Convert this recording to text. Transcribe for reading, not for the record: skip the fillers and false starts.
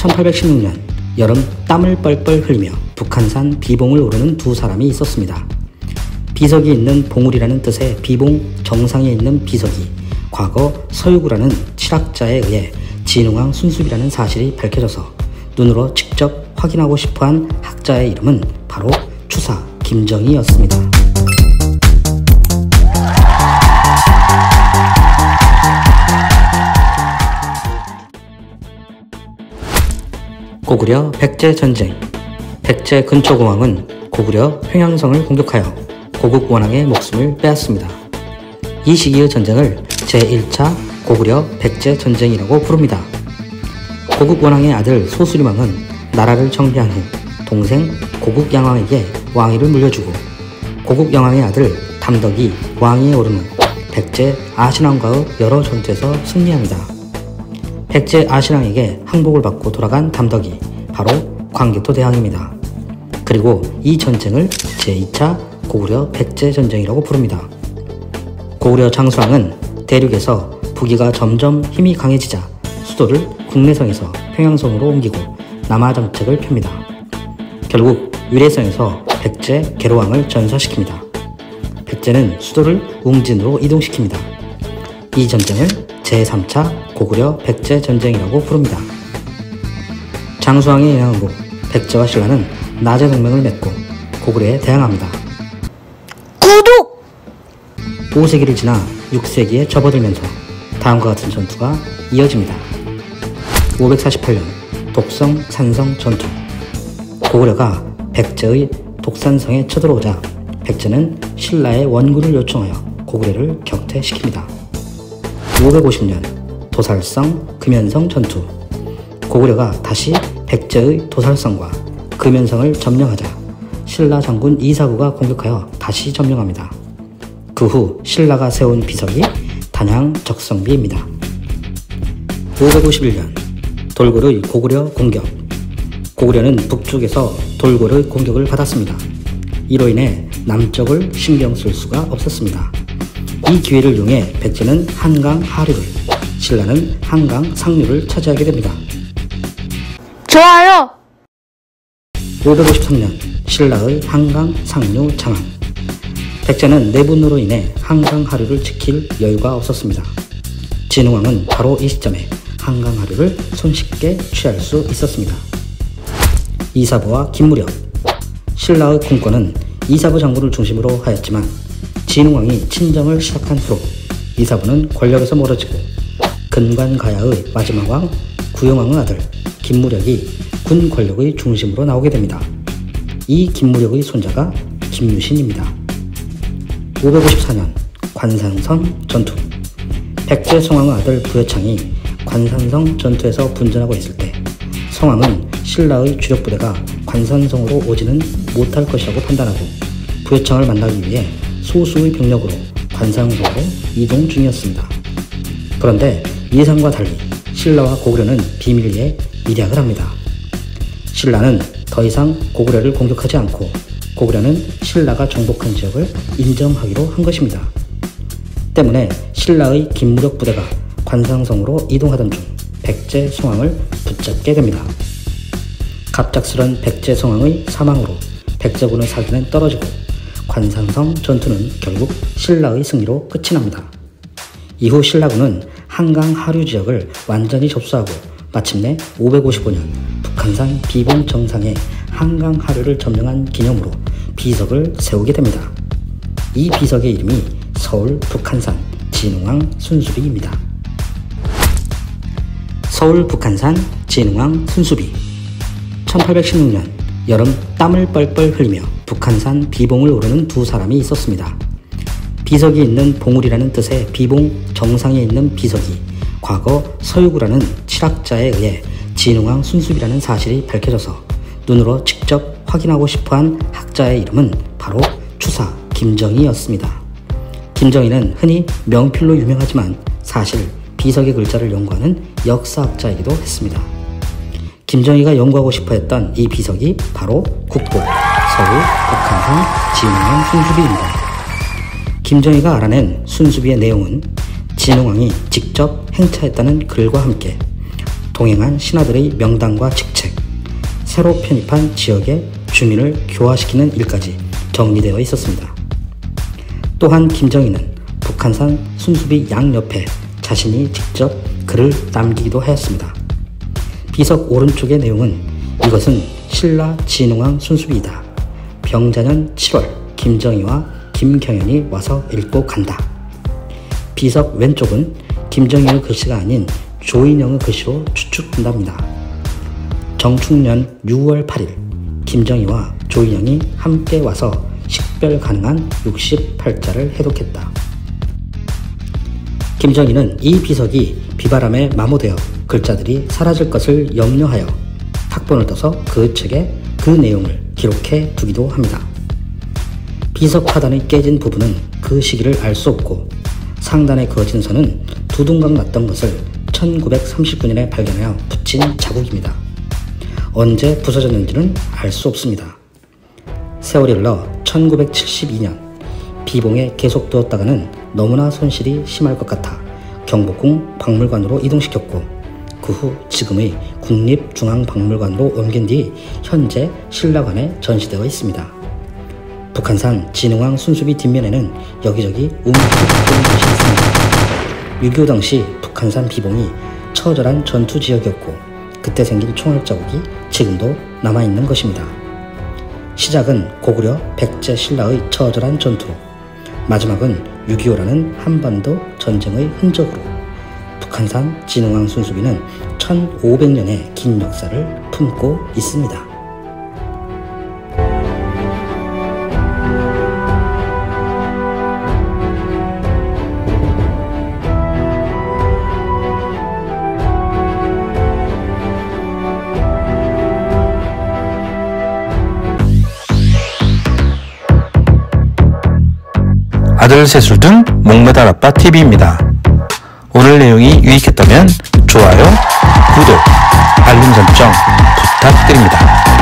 1816년 여름 땀을 뻘뻘 흘리며 북한산 비봉을 오르는 두 사람이 있었습니다. 비석이 있는 봉우리라는 뜻의 비봉 정상에 있는 비석이 과거 서유구라는 칠학자에 의해 진흥왕 순수비라는 사실이 밝혀져서 눈으로 직접 확인하고 싶어한 학자의 이름은 바로 추사 김정희였습니다. 고구려 백제전쟁. 백제 근초공왕은 고구려 횡양성을 공격하여 고국 원왕의 목숨을 빼앗습니다. 이 시기의 전쟁을 제1차 고구려 백제전쟁이라고 부릅니다. 고국 원왕의 아들 소수림왕은 나라를 정비한 후 동생 고국양왕에게 왕위를 물려주고 고국양왕의 아들 담덕이 왕위에 오른 후 백제 아신왕과의 여러 전투에서 승리합니다. 백제 아신왕에게 항복을 받고 돌아간 담덕이 바로 광개토 대왕입니다. 그리고 이 전쟁을 제2차 고구려 백제전쟁이라고 부릅니다. 고구려 장수왕은 대륙에서 부기가 점점 힘이 강해지자 수도를 국내성에서 평양성으로 옮기고 남하정책을 펴니다. 결국 위례성에서 백제 계로왕을 전사시킵니다. 백제는 수도를 웅진으로 이동시킵니다. 이 전쟁을 제3차 고구려 백제전쟁이라고 부릅니다. 장수왕의 영향으로 백제와 신라는 나제 동맹을 맺고 고구려에 대항합니다. 구독! 5세기를 지나 6세기에 접어들면서 다음과 같은 전투가 이어집니다. 548년 독성 산성 전투. 고구려가 백제의 독산성에 쳐들어오자 백제는 신라의 원군을 요청하여 고구려를 격퇴시킵니다. 550년 도살성 금연성 전투. 고구려가 다시 백제의 도살성과 금연성을 점령하자 신라 장군 이사구가 공격하여 다시 점령합니다. 그 후 신라가 세운 비석이 단양 적성비입니다. 551년 돌골의 고구려 공격. 고구려는 북쪽에서 돌골의 공격을 받았습니다. 이로 인해 남쪽을 신경 쓸 수가 없었습니다. 이 기회를 이용해 백제는 한강 하류를, 신라는 한강 상류를 차지하게 됩니다. 좋아요! 553년 신라의 한강 상류 장악. 백제는 내분으로 인해 한강 하류를 지킬 여유가 없었습니다. 진흥왕은 바로 이 시점에 한강 하류를 손쉽게 취할 수 있었습니다. 이사부와 김무력. 신라의 공권은 이사부 장군을 중심으로 하였지만 진흥왕이 친정을 시작한 후로 이사부는 권력에서 멀어지고 근관가야의 마지막 왕 구영왕의 아들 김무력이 군 권력의 중심으로 나오게 됩니다. 이 김무력의 손자가 김유신입니다. 554년 관산성 전투. 백제 성왕의 아들 부여창이 관산성 전투에서 분전하고 있을 때 성왕은 신라의 주력부대가 관산성으로 오지는 못할 것이라고 판단하고 부여창을 만나기 위해 소수의 병력으로 관산성으로 이동 중이었습니다. 그런데 예상과 달리 신라와 고구려는 비밀리에 밀약을 합니다. 신라는 더 이상 고구려를 공격하지 않고 고구려는 신라가 정복한 지역을 인정하기로 한 것입니다. 때문에 신라의 김무력 부대가 관산성으로 이동하던 중 백제 성왕을 붙잡게 됩니다. 갑작스런 백제 성왕의 사망으로 백제군의 사기는 떨어지고 관산성 전투는 결국 신라의 승리로 끝이 납니다. 이후 신라군은 한강 하류 지역을 완전히 접수하고 마침내 555년 북한산 비봉 정상에 한강 하류를 점령한 기념으로 비석을 세우게 됩니다. 이 비석의 이름이 서울 북한산 진흥왕 순수비입니다. 서울 북한산 진흥왕 순수비. 1816년 여름 땀을 뻘뻘 흘리며 북한산 비봉을 오르는 두 사람이 있었습니다. 비석이 있는 봉우리라는 뜻의 비봉 정상에 있는 비석이 과거 서유구라는 칠학자에 의해 진흥왕 순수비라는 사실이 밝혀져서 눈으로 직접 확인하고 싶어한 학자의 이름은 바로 추사 김정희였습니다. 김정희는 흔히 명필로 유명하지만 사실 비석의 글자를 연구하는 역사학자이기도 했습니다. 김정희가 연구하고 싶어했던 이 비석이 바로 국보 서울 북한산 진흥왕 순수비입니다. 김정희가 알아낸 순수비의 내용은 진흥왕이 직접 행차했다는 글과 함께 동행한 신하들의 명단과 직책, 새로 편입한 지역의 주민을 교화시키는 일까지 정리되어 있었습니다. 또한 김정희는 북한산 순수비 양옆에 자신이 직접 글을 남기기도 하였습니다. 비석 오른쪽의 내용은 이것은 신라 진흥왕 순수비이다. 병자년 7월 김정희와 김경연이 와서 읽고 간다. 비석 왼쪽은 김정희의 글씨가 아닌 조인영의 글씨로 추측된답니다. 정축년 6월 8일 김정희와 조인영이 함께 와서 식별 가능한 68자를 해독했다. 김정희는 이 비석이 비바람에 마모되어 글자들이 사라질 것을 염려하여 탁본을 떠서 그 책에 그 내용을 기록해 두기도 합니다. 비석 화단이 깨진 부분은 그 시기를 알 수 없고 상단에 그어진 선은 두둥강 났던 것을 1939년에 발견하여 붙인 자국입니다. 언제 부서졌는지는 알 수 없습니다. 세월이 흘러 1972년 비봉에 계속두었다가는 너무나 손실이 심할 것 같아 경복궁 박물관으로 이동시켰고 그 후 지금의 국립중앙박물관으로 옮긴 뒤 현재 신라관에 전시되어 있습니다. 북한산 진흥왕 순수비 뒷면에는 여기저기 우물들이 바뀌는 곳이 있습니다. 6.25 당시 북한산 비봉이 처절한 전투 지역이었고 그때 생긴 총알 자국이 지금도 남아있는 것입니다. 시작은 고구려 백제 신라의 처절한 전투로, 마지막은 6.25라는 한반도 전쟁의 흔적으로 북한산 진흥왕 순수비는 1500년의 긴 역사를 품고 있습니다. 아들 세술 등 목매달 아빠 TV입니다. 오늘 내용이 유익했다면 좋아요, 구독, 알림 설정 부탁드립니다.